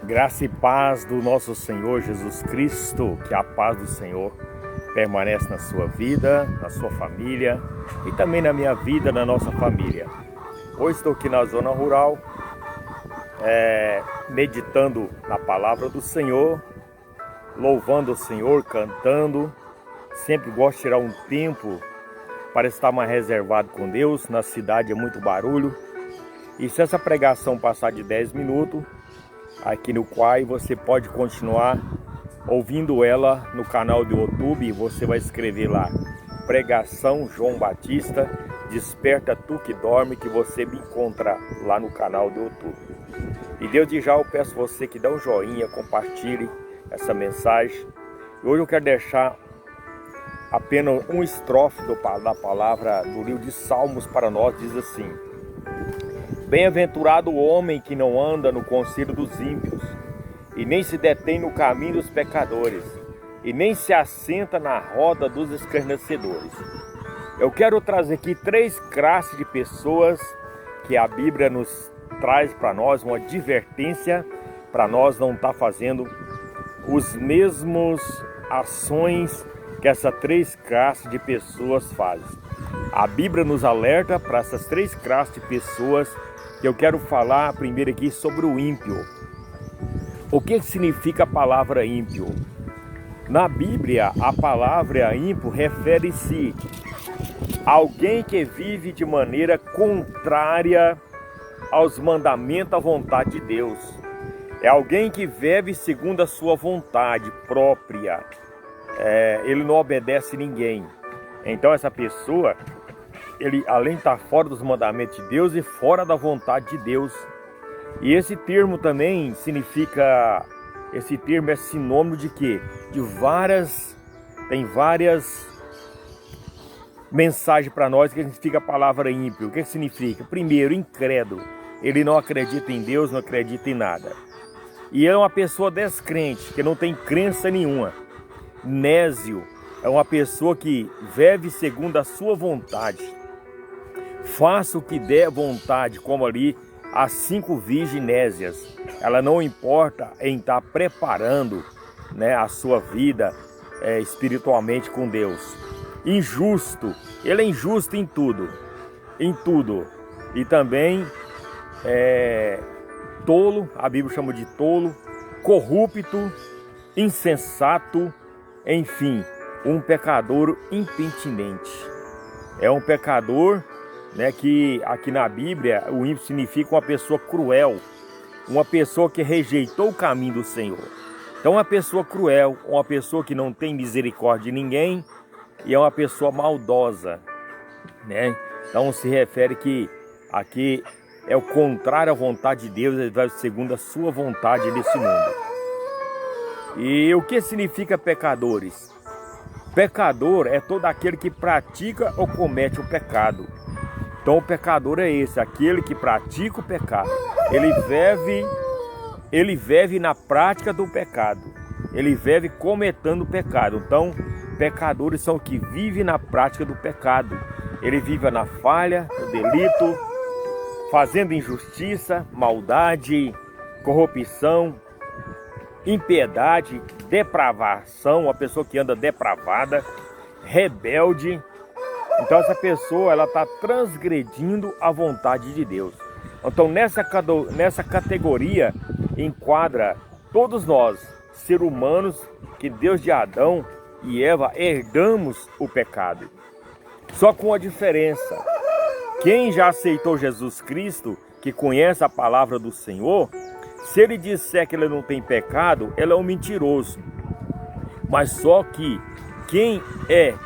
Graça e paz do nosso Senhor Jesus Cristo, que a paz do Senhor permanece na sua vida, na sua família e também na minha vida, na nossa família. Hoje estou aqui na zona rural, meditando na palavra do Senhor, louvando o Senhor, cantando. Sempre gosto de tirar um tempo para estar mais reservado com Deus. Na cidade é muito barulho. E se essa pregação passar de 10 minutos, aqui no qual você pode continuar ouvindo ela no canal do YouTube. Você vai escrever lá, Pregação João Batista, Desperta Tu que Dorme, que você me encontra lá no canal do YouTube. E desde já eu peço você que dê um joinha, compartilhe essa mensagem. E hoje eu quero deixar apenas um estrofe da palavra do livro de Salmos para nós. Diz assim: Bem-aventurado o homem que não anda no conselho dos ímpios, e nem se detém no caminho dos pecadores, e nem se assenta na roda dos escarnecedores. Eu quero trazer aqui 3 classes de pessoas que a Bíblia nos traz para nós, uma advertência para nós não estar fazendo os mesmos ações que essas 3 classes de pessoas fazem. A Bíblia nos alerta para essas 3 classes de pessoas. Eu quero falar primeiro aqui sobre o ímpio. O que significa a palavra ímpio? Na Bíblia, a palavra ímpio refere-se a alguém que vive de maneira contrária aos mandamentos, à vontade de Deus. É alguém que vive segundo a sua vontade própria. Ele não obedece ninguém. Então essa pessoa, ele além de estar fora dos mandamentos de Deus e fora da vontade de Deus. E esse termo também significa, esse termo é sinônimo de quê? Tem várias mensagens para nós que significa a palavra ímpio. O que significa? Primeiro, incrédulo. Ele não acredita em Deus, não acredita em nada. E é uma pessoa descrente, que não tem crença nenhuma. Nésio é uma pessoa que vive segundo a sua vontade. Faça o que der vontade, como ali as 5 virgens nésias. Ela não importa em estar preparando, a sua vida espiritualmente com Deus. Injusto, ele é injusto em tudo. E também tolo, a Bíblia chama de tolo, corrupto, insensato, enfim, um pecador impenitente. É um pecador, que aqui na Bíblia o ímpio significa uma pessoa cruel, uma pessoa que rejeitou o caminho do Senhor. Então uma pessoa cruel, uma pessoa que não tem misericórdia de ninguém e é uma pessoa maldosa, Então se refere que aqui é o contrário à vontade de Deus, ele vai segundo a sua vontade nesse mundo. E o que significa pecadores? Pecador é todo aquele que pratica ou comete o pecado. Então o pecador é esse, aquele que pratica o pecado. Ele vive na prática do pecado. Ele vive cometendo o pecado. Então, pecadores são os que vivem na prática do pecado. Ele vive na falha, no delito, fazendo injustiça, maldade, corrupção, impiedade, depravação, uma pessoa que anda depravada, rebelde. Então essa pessoa, ela está transgredindo a vontade de Deus. Então nessa categoria enquadra todos nós, seres humanos, que Deus de Adão e Eva herdamos o pecado. Só com a diferença: quem já aceitou Jesus Cristo, que conhece a palavra do Senhor, se ele disser que ele não tem pecado, ele é um mentiroso. Mas só que quem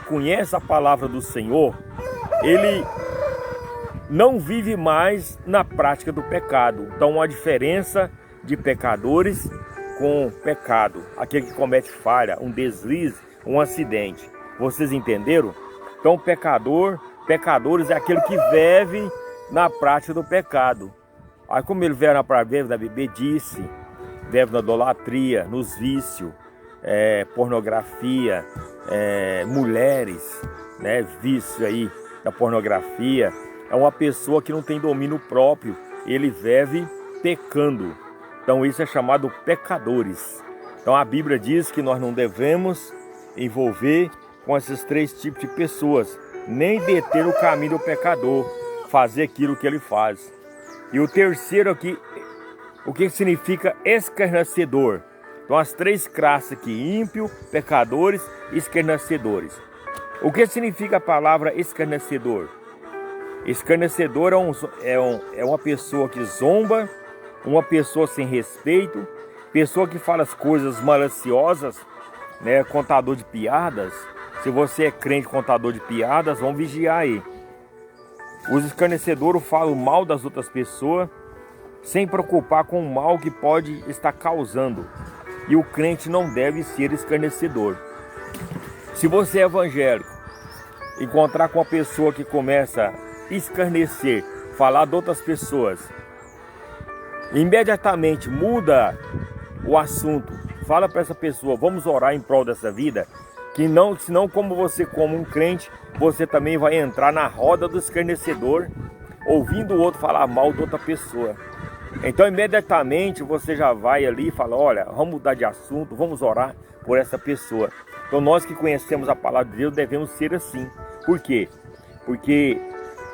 conhece a palavra do Senhor, ele não vive mais na prática do pecado. Então, a diferença de pecadores com pecado, aquele que comete falha, um deslize, um acidente. Vocês entenderam? Então, pecadores é aquele que vive na prática do pecado. Aí, como ele vive na prática da bebedice, vive na idolatria, nos vícios, pornografia, mulheres, vício aí da pornografia. É uma pessoa que não tem domínio próprio, ele vive pecando. Então isso é chamado pecadores. Então a Bíblia diz que nós não devemos envolver com esses três tipos de pessoas, nem deter o caminho do pecador, fazer aquilo que ele faz. E o terceiro aqui, o que significa escarnecedor? Então as três classes aqui, ímpio, pecadores e escarnecedores. O que significa a palavra escarnecedor? Escarnecedor é uma pessoa que zomba, uma pessoa sem respeito, pessoa que fala as coisas maliciosas, né? Contador de piadas. Se você é crente, contador de piadas, vão vigiar aí. Os escarnecedores falam mal das outras pessoas, sem preocupar com o mal que pode estar causando. E o crente não deve ser escarnecedor. Se você é evangélico, encontrar com uma pessoa que começa a escarnecer, falar de outras pessoas, imediatamente muda o assunto. Fala para essa pessoa, vamos orar em prol dessa vida, que não, senão como você como um crente, você também vai entrar na roda do escarnecedor, ouvindo o outro falar mal de outra pessoa. Então imediatamente você já vai ali e fala, olha, vamos mudar de assunto, vamos orar por essa pessoa. Então nós que conhecemos a palavra de Deus devemos ser assim. Por quê? Porque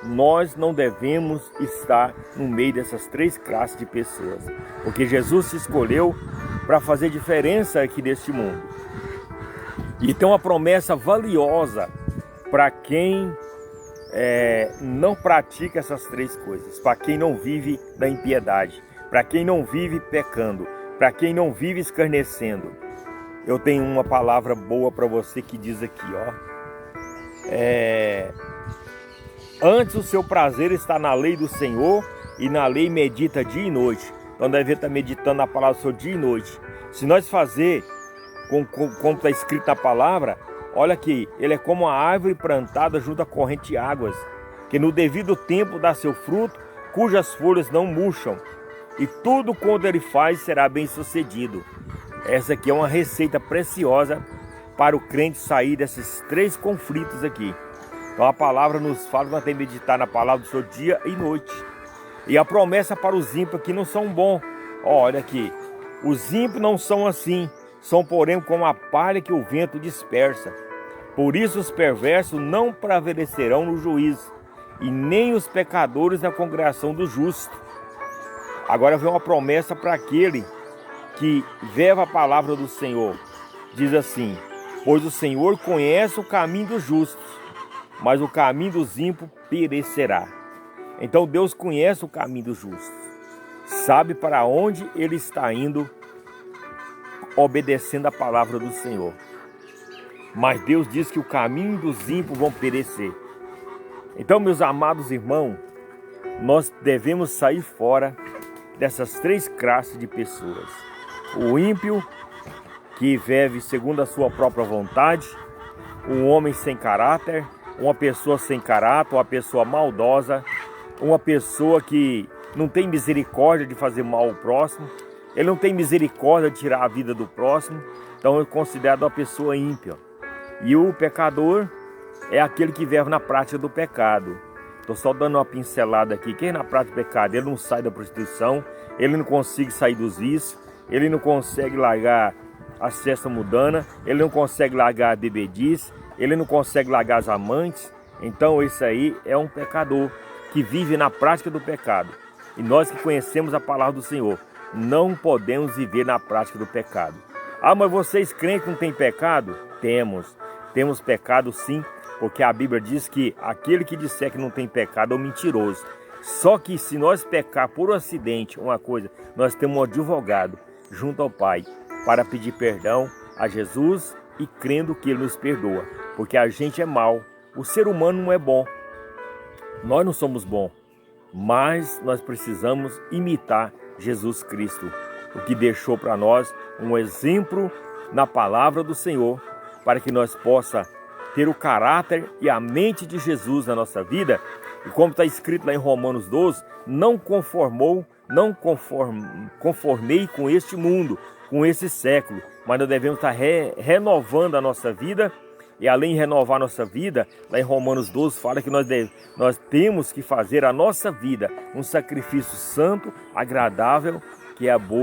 nós não devemos estar no meio dessas três classes de pessoas. Porque Jesus se escolheu para fazer diferença aqui neste mundo. E tem uma promessa valiosa para quem não pratica essas três coisas. Para quem não vive na impiedade. Para quem não vive pecando. Para quem não vive escarnecendo. Eu tenho uma palavra boa para você que diz aqui, ó. Antes o seu prazer está na lei do Senhor e na lei medita dia e noite. Então deve estar meditando na palavra do Senhor dia e noite. Se nós fazer como está escrito na palavra, olha aqui, ele é como uma árvore plantada junto à corrente de águas, que no devido tempo dá seu fruto, cujas folhas não murcham, e tudo quanto ele faz será bem sucedido. Essa aqui é uma receita preciosa para o crente sair desses três conflitos aqui. Então a palavra nos fala que nós temos que meditar na palavra do Senhor dia e noite. E a promessa para os ímpios aqui não são bons. Olha aqui, os ímpios não são assim, são porém como a palha que o vento dispersa. Por isso os perversos não prevalecerão no juízo, e nem os pecadores na congregação do justo. Agora vem uma promessa para aquele que leva a palavra do Senhor. Diz assim, pois o Senhor conhece o caminho dos justos, mas o caminho dos ímpios perecerá. Então Deus conhece o caminho dos justos, sabe para onde ele está indo, obedecendo a palavra do Senhor. Mas Deus diz que o caminho dos ímpios vão perecer. Então, meus amados irmãos, nós devemos sair fora dessas três classes de pessoas. O ímpio, que vive segundo a sua própria vontade, um homem sem caráter, uma pessoa sem caráter, uma pessoa maldosa, uma pessoa que não tem misericórdia de fazer mal ao próximo, ele não tem misericórdia de tirar a vida do próximo, então é considerado uma pessoa ímpia. E o pecador é aquele que vive na prática do pecado. Estou só dando uma pincelada aqui. Quem é na prática do pecado? Ele não sai da prostituição, ele não consegue sair dos vícios, ele não consegue largar a cesta mudana, ele não consegue largar a bebedice, ele não consegue largar as amantes. Então esse aí é um pecador que vive na prática do pecado. E nós que conhecemos a palavra do Senhor, não podemos viver na prática do pecado. Ah, mas vocês crentes não têm pecado? Temos pecado sim, porque a Bíblia diz que aquele que disser que não tem pecado é um mentiroso. Só que se nós pecar por acidente uma coisa, nós temos um advogado junto ao Pai para pedir perdão a Jesus e crendo que Ele nos perdoa. Porque a gente é mau, o ser humano não é bom, nós não somos bons, mas nós precisamos imitar Jesus Cristo, o que deixou para nós um exemplo na palavra do Senhor, para que nós possa ter o caráter e a mente de Jesus na nossa vida. E como está escrito lá em Romanos 12, não conformei com este mundo, com esse século, mas nós devemos estar renovando a nossa vida. E além de renovar a nossa vida, lá em Romanos 12 fala que nós temos que fazer a nossa vida um sacrifício santo, agradável, que é a boa